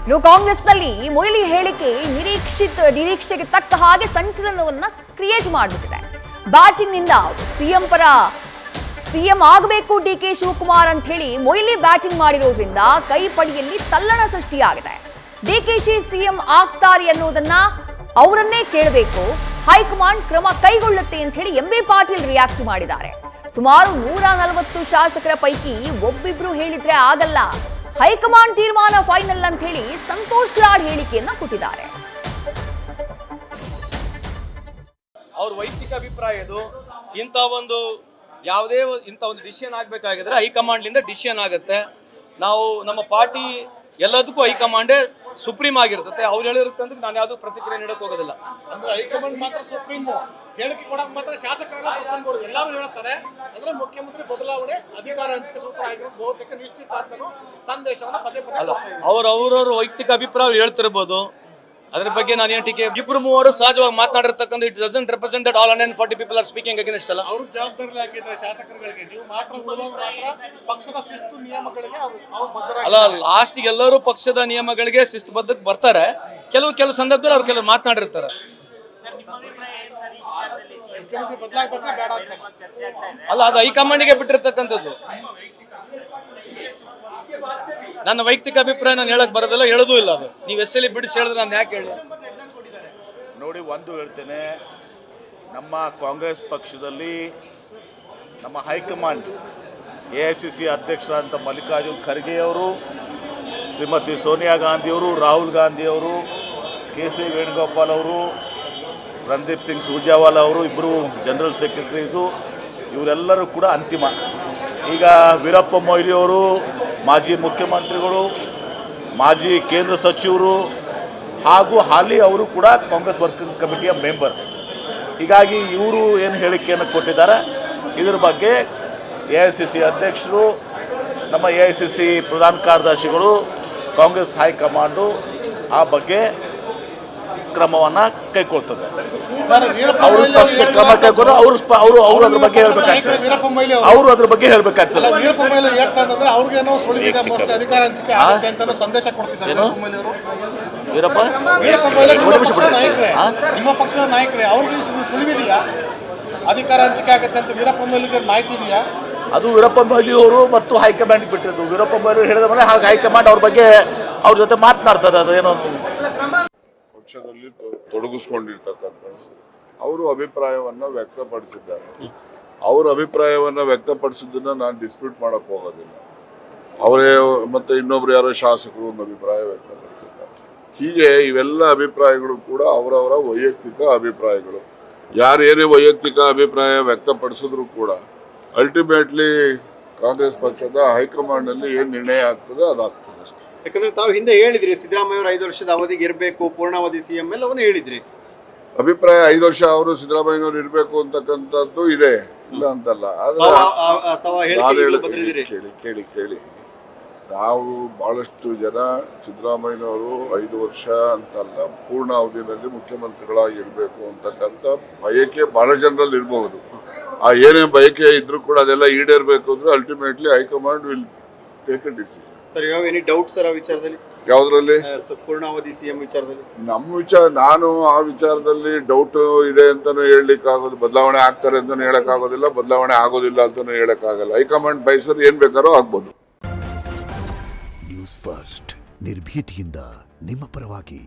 ಇನ್ನು ಕಾಂಗ್ರೆಸ್ನಲ್ಲಿ ಮೊಯ್ಲಿ ಹೇಳಿಕೆ ನಿರೀಕ್ಷೆಗೆ ತಕ್ಕ ಹಾಗೆ ಸಂಚಲನವನ್ನ ಕ್ರಿಯೇಟ್ ಮಾಡಿಬಿಟ್ಟಿದೆ. ಬ್ಯಾಟಿಂಗ್ ನಿಂದ ಸಿಎಂ ಆಗಬೇಕು ಡಿಕೆ ಶಿವಕುಮಾರ್ ಅಂತ ಹೇಳಿ ಮೊಯ್ಲಿ ಬ್ಯಾಟಿಂಗ್ ಮಾಡಿರೋದ್ರಿಂದ ಕೈಪಡಿಯಲ್ಲಿ ತಲ್ಲಣ ಸೃಷ್ಟಿಯಾಗಿದೆ. ಡಿಕೆಶಿ ಸಿಎಂ ಆಗ್ತಾರೆ ಅನ್ನೋದನ್ನ ಅವರನ್ನೇ ಕೇಳಬೇಕು, ಹೈಕಮಾಂಡ್ ಕ್ರಮ ಕೈಗೊಳ್ಳುತ್ತೆ ಅಂತ ಹೇಳಿ ಎಂಬಿ ಪಾಟೀಲ್ ರಿಯಾಕ್ಟ್ ಮಾಡಿದ್ದಾರೆ. ಸುಮಾರು 140 ಶಾಸಕರ ಪೈಕಿ ಒಬ್ಬಿಬ್ರು ಹೇಳಿದ್ರೆ ಆಗಲ್ಲ, ಹೈಕಮಾಂಡ್ ತೀರ್ಮಾನ ಫೈನಲ್ ಅಂತ ಹೇಳಿ ಸಂತೋಷ್ ಲಾಡ್ ಹೇಳಿಕೆಯನ್ನ ಕೊಟ್ಟಿದ್ದಾರೆ. ಅವ್ರ ವೈಯಕ್ತಿಕ ಅಭಿಪ್ರಾಯ ಇದು. ಯಾವುದೇ ಒಂದು ಡಿಸಿಷನ್ ಆಗ್ಬೇಕಾಗಿದ್ರೆ ಹೈಕಮಾಂಡ್ಲಿಂದ ಡಿಸಿಷನ್ ಆಗುತ್ತೆ. ನಾವು ನಮ್ಮ ಪಾರ್ಟಿ ಎಲ್ಲದಕ್ಕೂ ಹೈಕಮಾಂಡೇ ಸುಪ್ರೀಂ ಆಗಿರ್ತದೆ. ಅವ್ರು ಹೇಳಿರುತ್ತೆ ನಾನು ಯಾವ್ದು ಪ್ರತಿಕ್ರಿಯೆ ನೀಡಕ್ ಹೋಗೋದಿಲ್ಲ. ಅಂದ್ರೆ ಹೈಕಮಾಂಡ್ ಮಾತ್ರ ಸುಪ್ರೀಂ, ಹೇಳಿಕೆ ಕೊಡಕ್ ಮಾತ್ರ ಶಾಸಕರೆಲ್ಲ ಸುಪ್ರೀಂ ಕೋರ್ಟ್ ಎಲ್ಲರೂ ಹೇಳ್ತಾರೆ. ಅಂದ್ರೆ ಮುಖ್ಯಮಂತ್ರಿ ಬದಲಾವಣೆ ಅಧಿಕಾರ ಹಂಚಿಕೆ ಸೂತ್ರ ಆಗಿರೋದು ಬಹುತೇಕ ನಿಶ್ಚಿತ ಅಂತ ಸಂದೇಶವನ್ನು ಪದೇ ಪದೇ ಅವ್ರವ್ರ ವೈಯಕ್ತಿಕ ಅಭಿಪ್ರಾಯ ಹೇಳ್ತಿರ್ಬೋದು. ಅದ್ರ ಬಗ್ಗೆ ನಾನು ಏನು ಟೀಕೆ ಇಬ್ಬರು ಮೂವರು ಸಹಜವಾಗಿ ಮಾತನಾಡಿರ್ತಕ್ಕಂಥ it doesn't represent that all 140 people are speaking against ಅಲ್ಲ. ಅವರು ಜವಾಬ್ದಾರಿ ಹಾಕಿದ್ರೆ ಶಾಸಕರುಗಳಿಗೆ ನೀವು ಮಾತ್ರ ಉಳಿದವರು ಮಾತ್ರ ಪಕ್ಷದ ಶಿಸ್ತು ನಿಯಮಗಳಿಗೆ ಅಲ್ಲ, ಲಾಸ್ಟ್ ಎಲ್ಲರೂ ಪಕ್ಷದ ನಿಯಮಗಳಿಗೆ ಶಿಸ್ತುಬದ್ಧಕ್ಕೆ ಬರ್ತಾರೆ. ಕೆಲವು ಸಂದರ್ಭದಲ್ಲಿ ಅವ್ರು ಕೆಲವು ಮಾತನಾಡಿರ್ತಾರೆ. ಅಲ್ಲ, ಅದು ಹೈಕಮಾಂಡ್ಗೆ ಬಿಟ್ಟಿರ್ತಕ್ಕಂಥದ್ದು. ನನ್ನ ವೈಯಕ್ತಿಕ ಅಭಿಪ್ರಾಯ ನಾನು ಹೇಳಕ್ ಬರೋದಿಲ್ಲ, ಹೇಳೋದೂ ಇಲ್ಲ. ಅದು ನೀವು ಎಸ್ಸಲ್ಲಿ ಬಿಡಿಸಿ ಹೇಳಿದ್ರೆ ನಾನು ಯಾಕೆ ಹೇಳಿ ನೋಡಿ. ಒಂದು ಹೇಳ್ತೇನೆ, ನಮ್ಮ ಕಾಂಗ್ರೆಸ್ ಪಕ್ಷದಲ್ಲಿ ನಮ್ಮ ಹೈಕಮಾಂಡ್ AICC ಅಧ್ಯಕ್ಷರಾದಂಥ ಮಲ್ಲಿಕಾರ್ಜುನ್ ಖರ್ಗೆ ಅವರು, ಶ್ರೀಮತಿ ಸೋನಿಯಾ ಗಾಂಧಿಯವರು, ರಾಹುಲ್ ಗಾಂಧಿಯವರು, KC ವೇಣುಗೋಪಾಲ್ ಅವರು, ರಣದೀಪ್ ಸಿಂಗ್ ಸುರ್ಜೇವಾಲಾ ಅವರು, ಇಬ್ಬರು ಜನರಲ್ ಸೆಕ್ರೆಟರೀಸು, ಇವರೆಲ್ಲರೂ ಕೂಡ ಅಂತಿಮ. ಈಗ ವೀರಪ್ಪ ಮೊಯ್ಲಿ ಅವರು ಮಾಜಿ ಮುಖ್ಯಮಂತ್ರಿಗಳು, ಮಾಜಿ ಕೇಂದ್ರ ಸಚಿವರು ಹಾಗೂ ಹಾಲಿ ಅವರು ಕೂಡ ಕಾಂಗ್ರೆಸ್ ವರ್ಕಿಂಗ್ ಕಮಿಟಿಯ ಮೆಂಬರ್. ಹೀಗಾಗಿ ಇವರು ಏನು ಹೇಳಿಕೆಯನ್ನು ಕೊಟ್ಟಿದ್ದಾರೆ, ಇದರ ಬಗ್ಗೆ AICC ಅಧ್ಯಕ್ಷರು, ನಮ್ಮ AICC ಪ್ರಧಾನ ಕಾರ್ಯದರ್ಶಿಗಳು, ಕಾಂಗ್ರೆಸ್ ಹೈಕಮಾಂಡು ಆ ಬಗ್ಗೆ ಕ್ರಮವನ್ನು ಕೈಗೊಳ್ತದೆ. ಅವರು ಫಸ್ಟ್ ಕ್ರಮ ಕೈಗೊಂಡು ಅವರು ಅದ್ರ ಬಗ್ಗೆ ಹೇಳ್ಬೇಕಾಗ್ತದೆ. ಅವರು ಅದ್ರ ಬಗ್ಗೆ ಹೇಳ್ಬೇಕಾಗ್ತದೆ. ನಿಮ್ಮ ಪಕ್ಷದ ನಾಯಕರೇ ಅವ್ರಿಗೆ ಸುಳಿವಿದೆಯಾ ಅಧಿಕಾರ ಹಂಚಿಕೆ ಆಗುತ್ತೆ ಅಂತ ವೀರಪ್ಪ ಮೊಯ್ಲಿಗೆ ಮಾಹಿತಿ ಇದೆಯಾ? ಅದು ವೀರಪ್ಪ ಮೊಯ್ಲಿ ಅವರು ಮತ್ತು ಹೈಕಮಾಂಡ್ ಬಿಟ್ಟಿರೋದು. ವೀರಪ್ಪ ಮೊಯ್ಲಿ ಹೇಳಿದ ಮೇಲೆ ಹಾಗೆ ಹೈಕಮಾಂಡ್ ಅವ್ರ ಬಗ್ಗೆ ಅವ್ರ ಜೊತೆ ಮಾತನಾಡ್ತದೆ. ಅದೇನೋ ಪಕ್ಷದಲ್ಲಿ ತೊಡಗಿಸ್ಕೊಂಡಿರ್ತಕ್ಕಂಥದ್ದು ಅವರು ಅಭಿಪ್ರಾಯವನ್ನ ವ್ಯಕ್ತಪಡಿಸಿದ್ದಾರೆ. ಅವ್ರ ಅಭಿಪ್ರಾಯವನ್ನ ವ್ಯಕ್ತಪಡಿಸಿದ್ದನ್ನ ನಾನು ಡಿಸ್ಪ್ಯೂಟ್ ಮಾಡಕ್ ಹೋಗೋದಿಲ್ಲ. ಅವರೇ ಮತ್ತೆ ಇನ್ನೊಬ್ರು ಯಾರೋ ಶಾಸಕರು ಒಂದು ಅಭಿಪ್ರಾಯ ವ್ಯಕ್ತಪಡಿಸಿದ್ದಾರೆ. ಹೀಗೆ ಇವೆಲ್ಲ ಅಭಿಪ್ರಾಯಗಳು ಕೂಡ ಅವರವರ ವೈಯಕ್ತಿಕ ಅಭಿಪ್ರಾಯಗಳು. ಯಾರೇನೇ ವೈಯಕ್ತಿಕ ಅಭಿಪ್ರಾಯ ವ್ಯಕ್ತಪಡಿಸಿದ್ರು ಕೂಡ ಅಲ್ಟಿಮೇಟ್ಲಿ ಕಾಂಗ್ರೆಸ್ ಪಕ್ಷದ ಹೈಕಮಾಂಡ್ ನಲ್ಲಿ ಏನ್ ನಿರ್ಣಯ ಆಗ್ತದೆ ಅದಾಗ್ತದೆ. ಯಾಕಂದ್ರೆ ತಾವು ಹಿಂದೆ ಹೇಳಿದ್ರಿ ಸಿದ್ದರಾಮಯ್ಯ ಅವರು 5 ವರ್ಷದ ಅವಧಿಗೆ ಇರಬೇಕು, ಪೂರ್ಣಾವಧಿ CM ಎಲ್ಲವನ್ನೂ ಹೇಳಿದ್ರಿ. ಅಭಿಪ್ರಾಯ 5 ವರ್ಷ ಅವರು ಸಿದ್ದರಾಮಯ್ಯನವರು ಇರಬೇಕು ಅಂತಕ್ಕಂಥದ್ದು ಇದೆ, ಇಲ್ಲ ಅಂತಲ್ಲ. ಕೇಳಿ ನಾವು ಬಹಳಷ್ಟು ಜನ ಸಿದ್ದರಾಮಯ್ಯನವರು 5 ವರ್ಷ ಅಂತಲ್ಲ, ಪೂರ್ಣ ಅವಧಿಯಲ್ಲಿ ಮುಖ್ಯಮಂತ್ರಿಗಳಾಗಿ ಇರಬೇಕು ಅಂತಕ್ಕಂಥ ಬಯಕೆ ಬಹಳ ಜನರಲ್ಲಿ ಇರಬಹುದು. ಆ ಏನೇ ಬಯಕೆ ಇದ್ರೂ ಕೂಡ ಅದೆಲ್ಲ ಈಡೇರಬೇಕು ಅಂದ್ರೆ ultimately high command will take a decision. Sir, you have any doubt sir ಆ ವಿಚಾರದಲ್ಲಿ? ಯಾವುದರಲ್ಲಿ? ಪೂರ್ಣಾವಧಿ CM ವಿಚಾರದಲ್ಲಿ. ನಾನು ಆ ವಿಚಾರದಲ್ಲಿ ಡೌಟ್ ಇದೆ ಅಂತಾನು ಹೇಳಲಿಕ್ಕೆ ಆಗೋದು, ಬದಲಾವಣೆ ಆಗ್ತಾರೆ ಅಂತಾನು ಹೇಳಕ್ ಆಗೋದಿಲ್ಲ, ಬದಲಾವಣೆ ಆಗೋದಿಲ್ಲ ಅಂತಾನು ಹೇಳಕ್ ಆಗಲ್ಲ. ಹೈಕಮಾಂಡ್ ಬಯಸೋದು ಏನ್ ಬೇಕಾರೋ ಆಗ್ಬೋದು. ನ್ಯೂಸ್ ಫಸ್ಟ್ ನಿರ್ಭೀತಿಯಿಂದ ನಿಮ್ಮ ಪರವಾಗಿ.